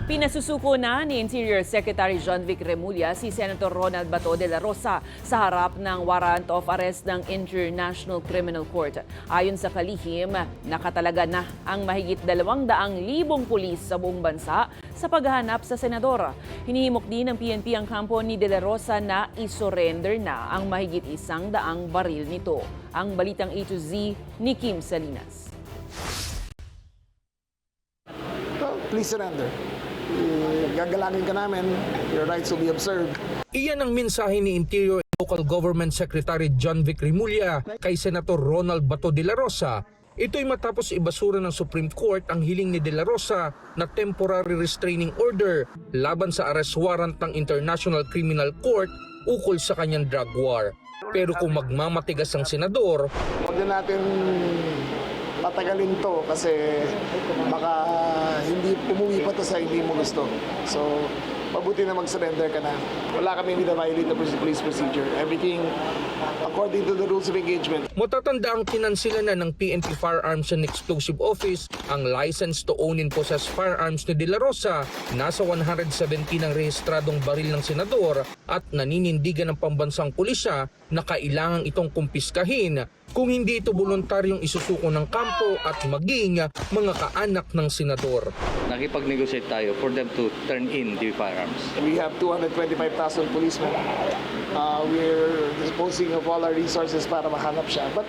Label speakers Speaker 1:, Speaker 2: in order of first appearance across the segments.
Speaker 1: Pinasusuko na ni Interior Secretary John Vic Remulla si Senator Ronald Bato de la Rosa sa harap ng warrant of arrest ng International Criminal Court. Ayon sa kalihim, nakatalaga na ang mahigit 200,000 pulis sa buong bansa sa paghahanap sa senador. Hinihimok din ng PNP ang kampo ni de la Rosa na isurrender na ang mahigit 100 baril nito. Ang balitang A to Z ni Kim Salinas.
Speaker 2: Please surrender. Gagalangin ka namin, your rights will be observed.
Speaker 3: Iyan ang mensahe ni Interior and Local Government Secretary John Vic Remulla kay Senator Ronald Bato de la Rosa. Ito'y matapos ibasura ng Supreme Court ang hiling ni de la Rosa na temporary restraining order laban sa arrest warrant ng International Criminal Court ukol sa kanyang drug war. Pero kung magmamatigas ang senador,
Speaker 2: Huwag na natin patagalin to kasi baka hindi umuwi pa to sa hindi mo gusto. So, mabuti na mag-surrender ka na. Wala kami violate the police procedure. Everything according to the rules of engagement.
Speaker 3: matatanda ang kinansila na ng PNP Firearms and Explosive Office ang license to own and possess firearms ni De La Rosa. Nasa 170 ang rehistradong baril ng senador at naninindigan ng pambansang pulisya na kailangang itong kumpiskahin kung hindi ito voluntaryong isusuko ng kampo at maging mga kaanak ng senador.
Speaker 4: Nakipag-negotiate tayo for them to turn in the firearms.
Speaker 2: We have 225,000 policemen. We're disposing of all our resources para mahanap siya. But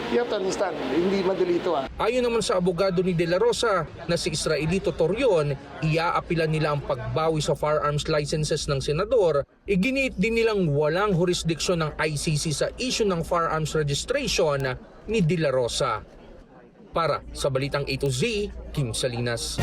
Speaker 2: you have to understand, hindi madali ito.
Speaker 3: Ayon naman sa abogado ni De La Rosa na si Israelito Torion, iaapilan nila ang pagbawi sa firearms licenses ng senador. Iginiit din nilang walang jurisdiksyon ng ICC sa issue ng firearms registration ni De La Rosa. Para sa Balitang A to Z, Kim Salinas.